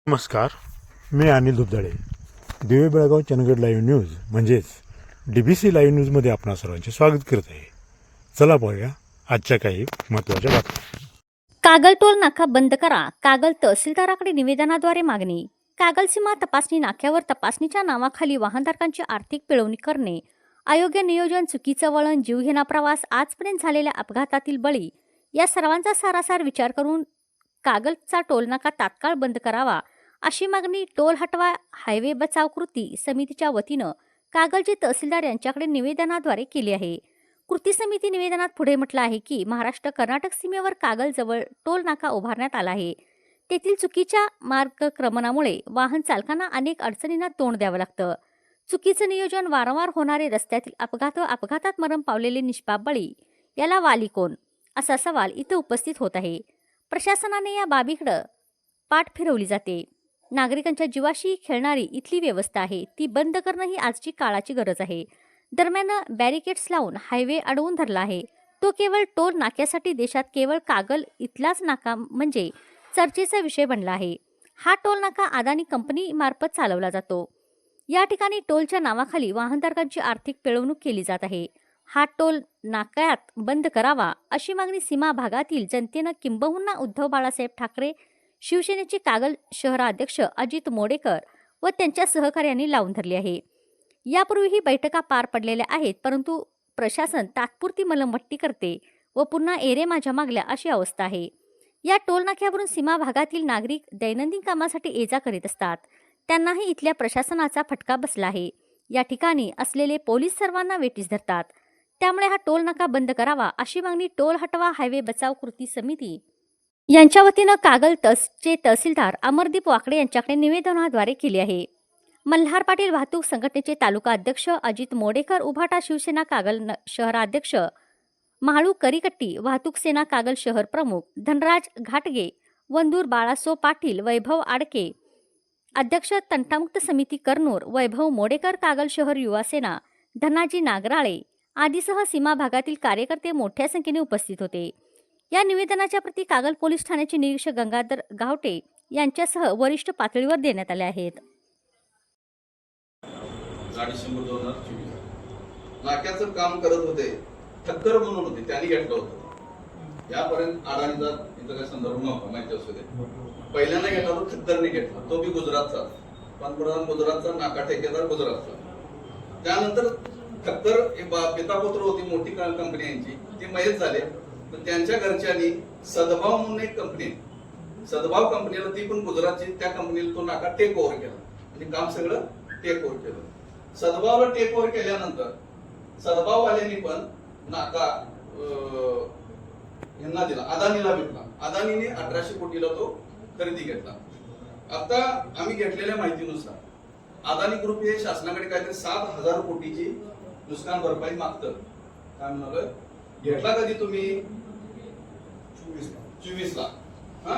नमस्कार, मी अनिल दुबदाळे. दिवे Belgaum Chandgad live news म्हणजेच DBC लाईव्ह न्यूजमध्ये आपणा सर्वांचे स्वागत करत आहे. चला पाहूया आजच्या काही महत्त्वाच्या बातम्या. कागल टोल नाका बंद करा, कागल तहसीलदाराकडे निवेदनाद्वारे मागणी. कागल सीमा तपासणी नाक्यावर तपासणीच्या नावाखाली वाहनधारकांची आर्थिक पिळवणी करणे, अयोग्य नियोजन, चुकीचं वळण, जीवघेणा प्रवास, आजपर्यंत झालेल्या अपघातातील बळी या सर्वांचा सारासार विचार करून कागलचा टोलनाका तात्काळ बंद करावा अशी मागणी टोल हटवा हायवे बचाव कृती समितीच्या वतीनं कागलचे तहसीलदार यांच्याकडे निवेदनाद्वारे केली आहे. कृती समिती निवेदनात पुढे म्हटलं आहे की महाराष्ट्र कर्नाटक सीमेवर कागलजवळ टोल नाका उभारण्यात आला आहे. तेथील चुकीच्या मार्गक्रमणामुळे वाहन चालकांना अनेक अडचणींना तोंड द्यावं लागतं. चुकीचं नियोजन, वारंवार होणारे रस्त्यातील अपघात व अपघातात मरण पावलेले निष्पाप बळी याला वाली कोण, असा सवाल इथं उपस्थित होत आहे. प्रशासनाने या बाबीकडे पाठ फिरवली जाते. नागरिकांच्या जीवाशी खेळणारी इथली व्यवस्था आहे ती बंद करणं ही आजची काळाची गरज आहे. दरम्यान बॅरिकेड्स लावून हायवे अडवून धरला आहे. तो केवळ टोल नाक्यासाठी देशात केवळ कागल इथलाच नाका म्हणजे चर्चेचा विषय बनला आहे. हा टोल नाका अदानी कंपनी मार्फत चालवला जातो. या ठिकाणी टोलच्या नावाखाली वाहनधारकांची आर्थिक पिळवणूक केली जात आहे. हा टोल नाक्यात बंद करावा अशी मागणी सीमा भागातील जनतेनं किंबहुना उद्धव बाळासाहेब ठाकरे, शिवसेनेचे कागल शहराध्यक्ष अजित मोडेकर व त्यांच्या सहकार्यांनी लावून धरली आहे. यापूर्वीही बैठका पार पडलेल्या आहेत, परंतु प्रशासन तात्पुरती मलमपट्टी करते व पुन्हा एरे माझ्या मागल्या अशी अवस्था आहे. या टोलनाक्यावरून सीमा भागातील नागरिक दैनंदिन कामासाठी ये-जा करीत असतात. त्यांनाही इथल्या प्रशासनाचा फटका बसला आहे. या ठिकाणी असलेले पोलीस सर्वांना वेठीस धरतात. त्यामुळे हा टोल नाका बंद करावा अशी मागणी टोल हटवा हायवे बचाव कृती समिती यांच्या वतीनं कागल चे तहसीलदार अमरदीप वाकडे यांच्याकडे निवेदनाद्वारे केली आहे. मल्हार पाटील वाहतूक संघटनेचे तालुका अध्यक्ष अजित मोडेकर, उभाटा शिवसेना कागल शहराध्यक्ष महाळू करीकट्टी, वाहतूक सेना कागल शहर प्रमुख धनराज घाटगे, वंदूर बाळासो पाटील, वैभव आडके, अध्यक्ष तंटामुक्त समिती कर्नूर वैभव मोडेकर, कागल शहर युवा सेना धनाजी नागराळे आदीसह सीमा भागातील कार्यकर्ते मोठ्या संख्येने उपस्थित होते. या निवेदनाच्या प्रती कागल पोलीस ठाण्याचे निरीक्षक गंगाधर गावटे यांच्यासह वरिष्ठ पातळीवर देण्यात आले आहेत. डिसेंबर 2024 नाक्याचं काम करत होते, ठक्कर म्हणून होते, त्यांनी घेतलं होतं. यापर्यंत अडाणीचा इथं काही संदर्भ नव्हता, माहिती असू दे. पहिल्यांदा घेतला तो ठक्करने घेतला, तो बी गुजरातचा, पंतप्रधान गुजरातचा, नाका ठेकेदार गुजरातचा. त्यानंतर ठक्कर पितापुत्र होती, मोठी कंपनी यांची, ती मयत झाले. तर त्यांच्या घरच्यांनी सद्भाव म्हणून एक कंपनी, सद्भाव कंपनीला, ती पण गुजरातची, त्या कंपनीला तो नाका टेक ओव्हर केला. म्हणजे काम सगळं टेक ओव्हर केलं. सद्भावला टेक ओव्हर केल्यानंतर सद्भाववाल्यांनी पण नाका यांना दिला, अदानीला विकला. अदानीने 1800 कोटीला तो खरेदी घेतला. आता आम्ही घेतलेल्या माहितीनुसार अदानी ग्रुप हे शासनाकडे काहीतरी 7000 कोटीची नुकसान भरपाई मागतं. काय म्हणाल, घेतला कधी तुम्ही? 24 ला. हा,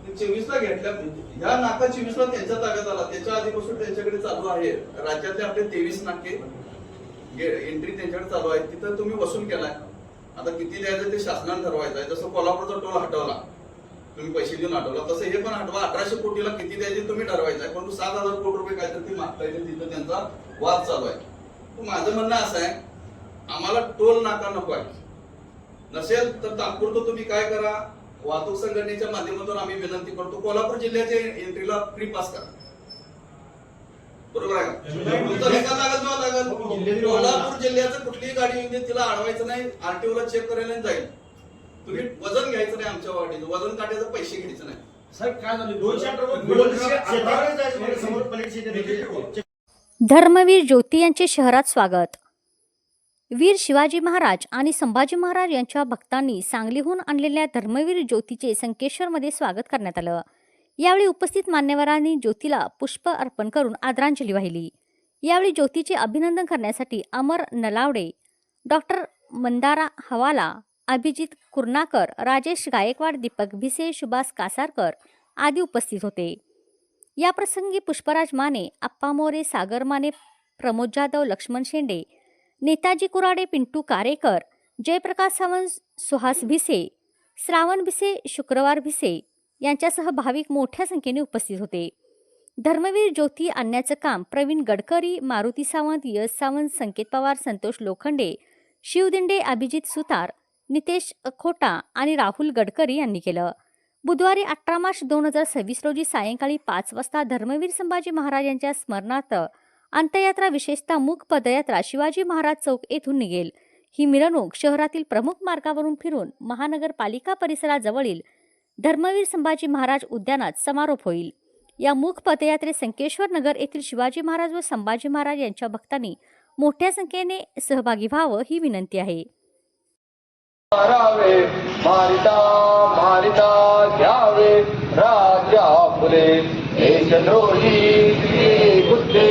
24 ला घेतल्या. ह्या नाका 24 ला त्यांच्या ताब्यात आला. त्याच्या आधीपासून त्यांच्याकडे चालू आहे. राज्यातले आपले 23 नाके एंट्री त्यांच्याकडे चालू आहे. तिथं तुम्ही वसूल केलाय. आता किती द्यायचं ते शासनाने ठरवायचं आहे. जसं कोल्हापूरचा टोल हटवला, तुम्ही पैसे देऊन हटवला, तसं हे पण हटवा. 1800 कोटीला किती द्यायचे तुम्ही ठरवायचं आहे. परंतु 7000 कोटी रुपये काहीतरी ते मागता येते, तिथं त्यांचा वाद चालू आहे. माझं म्हणणं असं आहे, आम्हाला टोल नाका नको आहे. नसेल तर तात्पुरतं तुम्ही काय करा, वाहतूक संघटनेच्या माध्यमातून आम्ही विनंती करतो, कोल्हापूर जिल्ह्याच्या एंट्रीला फ्री पास करा. बरोबर आहे का? कोल्हापूर जिल्ह्याचं कुठलीही गाडी येऊन तिला अडवायचं नाही, आरटीओ ला चेक करायला जाईल. तुम्ही वजन घ्यायचं नाही, आमच्या वाढीचं वजन काढायचं, पैसे घ्यायचं नाही. साहेब काय झालं, 200 धर्मवीर ज्योती यांचे शहरात स्वागत. वीर शिवाजी महाराज आणि संभाजी महाराज यांच्या भक्तांनी सांगलीहून आणलेल्या धर्मवीर ज्योतीचे संकेश्वरमध्ये स्वागत करण्यात आलं. यावेळी उपस्थित मान्यवरांनी ज्योतीला पुष्प अर्पण करून आदरांजली वाहिली. यावेळी ज्योतीचे अभिनंदन करण्यासाठी अमर नलावडे, डॉक्टर मंदारा हवाला, अभिजित कुर्नाकर, राजेश गायकवाड, दीपक भिसे, सुभाष कासारकर आदी उपस्थित होते. या प्रसंगी पुष्पराज माने, आप्पा मोरे, सागर माने, प्रमोद जाधव, लक्ष्मण शेंडे, नेताजी कुराडे, पिंटू कारेकर, जयप्रकाश सावंत, सुहास भिसे, श्रावण भिसे, शुक्रवार भिसे यांच्यासह भाविक मोठ्या संख्येने उपस्थित होते. धर्मवीर ज्योती आणण्याचं काम प्रवीण गडकरी, मारुती सावंत, यश सावंत, संकेत पवार, संतोष लोखंडे, शिवदिंडे, अभिजित सुतार, नितेश खोटा आणि राहुल गडकरी यांनी केलं. बुधवारी 18 मार्च 2026 रोजी सायंकाळी 5 वाजता धर्मवीर संभाजी महाराज यांच्या स्मरणार्थ अंत्ययात्रा विशेषतः मूक पदयात्रा शिवाजी महाराज चौक येथून निघेल. ही मिरवणूक शहरातील प्रमुख मार्गावरून फिरून महानगरपालिका परिसराजवळील धर्मवीर संभाजी महाराज उद्यानात समारोप होईल. या मूक पदयात्रेत संकेश्वर नगर येथील शिवाजी महाराज व संभाजी महाराज यांच्या भक्तांनी मोठ्या संख्येने सहभागी व्हावं ही विनंती आहे. मारावे मारिता मारिता घ्यावे राजा फुले देशद्रोही बुद्धे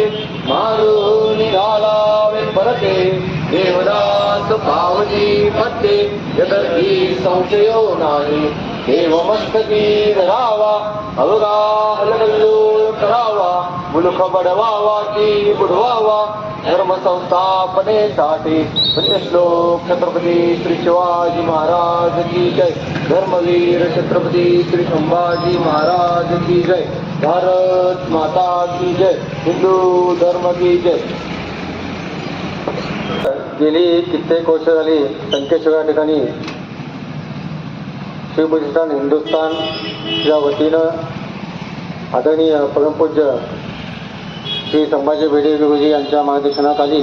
मारून घालावे परते देवदास पावजी पत्ते यदर्ही संशयो नाही देव मस्तकी धरावा अवघा हलगल्लोळ करावा मुलुख बडवावा की बुडवावा धर्म संस्थापनेसाठी श्लोक छत्रपती श्री शिवाजी महाराज की जय. धर्मवीर छत्रपती श्री संभाजी महाराज की जय. भारत माता की जय. हिंदू धर्म की जय. गेली कित्येक वर्ष झाली संकेश्वर या ठिकाणी शिवप्रतिष्ठान हिंदुस्थान या वतीनं आदरणीय परमपूज्य श्री संभाजी भिडे गुरुजी यांच्या मार्गदर्शनाखाली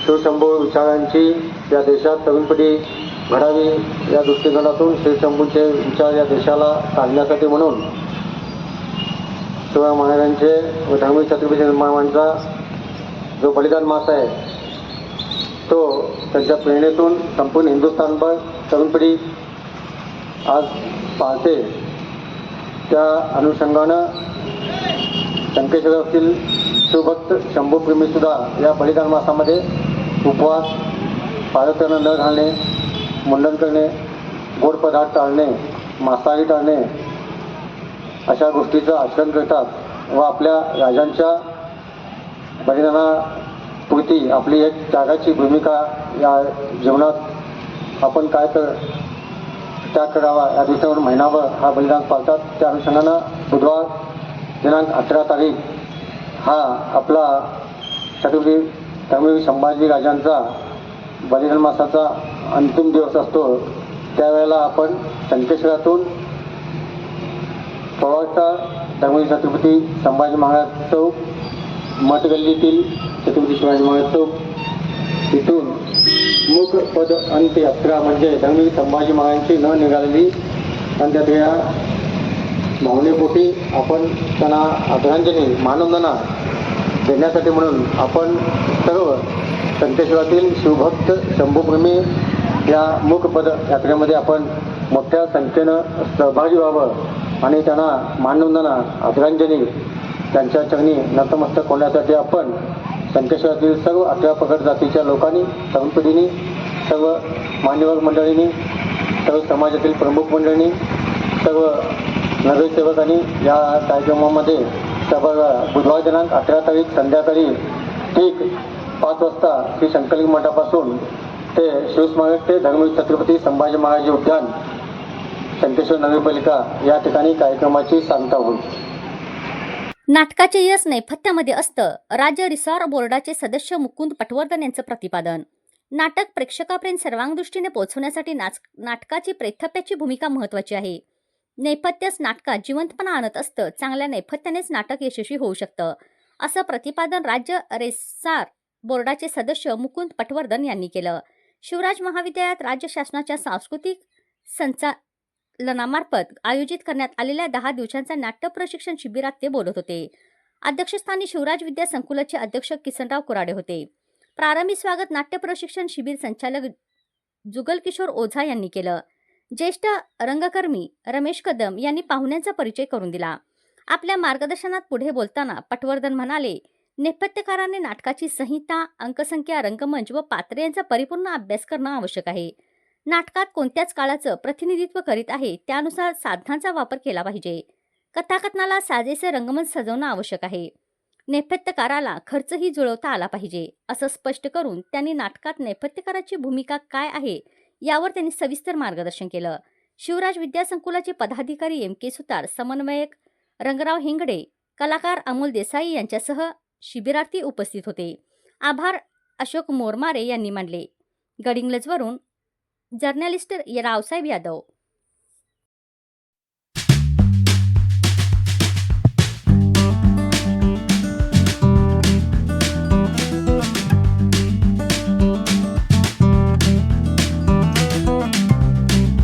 शिवशंभू विचारांची या देशात तरुण पिढी घडावी या दृष्टिकोनातून शिवशंभूचे विचार या देशाला सांगण्यासाठी म्हणून शिवाजी महाराजांचे व धर्मवीर छत्रपती महाराजांचा जो बलिदान मास आहे तो त्यांच्या प्रेरणेतून संपूर्ण हिंदुस्थानभर तरुण पिढी आज पाहते. त्या अनुषंगानं संकेश्वरातील शिवभक्त शंभूप्रेमी सुद्धा या बलिदान मासामध्ये उपवास, पादत्राणं न घालणे, मुंडन करणे, गोड पदार्थ टाळणे, मांसाहारी टाळणे अशा गोष्टीचं आचरण करतात व आपल्या राजांच्या बलिदानापुरती आपली एक त्यागाची भूमिका या जीवनात आपण काय त्याग करावा या दिवसावर महिनाभर हा बलिदान पाळतात. त्या अनुषंगानं बुधवार दिनांक 18 तारीख हा आपला छत्रपती धर्मवीर संभाजी राजांचा बलिदान मासाचा अंतिम दिवस असतो. त्यावेळेला आपण संकेश्वरातून पवारचा धर्मवीर छत्रपती संभाजी महाराज चौक, मठगल्लीतील छत्रपती शिवाजी महाराज चौक इथून मूक पद अंत्ययात्रा म्हणजे धर्मवीर संभाजी महाराजांची न निघालेली अंत्ययात्रा भावनेपोटी आपण त्यांना आदरांजली मानवंदना देण्यासाठी म्हणून आपण सर्व संकेश्वरातील शिवभक्त शंभूप्रेमी या मूक पद यात्रेमध्ये आपण मोठ्या संख्येनं सहभागी व्हावं आणि त्यांना मानवंदना आदरांजली त्यांच्या चरणी नतमस्तक होण्यासाठी आपण संकेश्वरातील सर्व 18 पगड जातीच्या लोकांनी, तरुण पिढीनी, सर्व मान्यवर मंडळींनी, सर्व समाजातील प्रमुख मंडळींनी, सर्व नगरसेवकांनी या कार्यक्रमामध्ये सहभाग. बुधवार दिनांक 18 तारीख संध्याकाळी ठीक 5 वाजता श्री शंकरलिंग मठापासून ते शिवस्मारक ते धर्मवीर छत्रपती संभाजी महाराज उद्यान संकेश्वर नगरपालिका या ठिकाणी कार्यक्रमाची सांगता होईल. नाटकाचे यश नेपथ्यामध्ये असतं, राज्य रिसॉर्ट बोर्डाचे सदस्य मुकुंद पटवर्धन यांचं प्रतिपादन. नाटक प्रेक्षकापर्यंत सर्वांगदृष्टीने पोहोचवण्यासाठी नाटकाची प्रेथप्याची भूमिका महत्त्वाची आहे. नेपथ्यच नाटकात जिवंतपणा आणत असतं. चांगल्या नेपथ्यानेच नाटक यशस्वी होऊ शकतं, असं प्रतिपादन राज्य रिसॉर्ट बोर्डाचे सदस्य मुकुंद पटवर्धन यांनी केलं. शिवराज महाविद्यालयात राज्य शासनाच्या सांस्कृतिक संचालनामार्फत आयोजित करण्यात आलेल्या 10 दिवसांच्या नाट्य प्रशिक्षण शिबिरात ते बोलत होते. अध्यक्षस्थानी शिवराज विद्या संकुलाचे अध्यक्ष किसनराव कुराडे होते. प्रारंभी स्वागत नाट्य प्रशिक्षण शिबिर संचालक जुगलकिशोर ओझा यांनी केलं. ज्येष्ठ रंगकर्मी रमेश कदम यांनी पाहुण्यांचा परिचय करून दिला. आपल्या मार्गदर्शनात पुढे बोलताना पटवर्धन म्हणाले, नेपथ्यकाराने नाटकाची संहिता, अंकसंख्या, रंगमंच व पात्रे यांचा परिपूर्ण अभ्यास करणं आवश्यक आहे. नाटकात कोणत्याच काळाचं प्रतिनिधित्व करीत आहे त्यानुसार साधनांचा वापर केला पाहिजे. कथाकथनाला साजेसे रंगमंच सजवणं आवश्यक आहे. नेपथ्यकाराला खर्चही जुळवता आला पाहिजे, असं स्पष्ट करून त्यांनी नाटकात नेपथ्यकाराची भूमिका काय आहे यावर त्यांनी सविस्तर मार्गदर्शन केलं. शिवराज विद्यासंकुलाचे पदाधिकारी एम के सुतार, समन्वयक रंगराव हिंगडे, कलाकार अमोल देसाई यांच्यासह शिबिरार्थी उपस्थित होते. आभार अशोक मोरमारे यांनी मानले. गडिंग्लजवरून जर्नलिस्ट रावसाहेब यादव.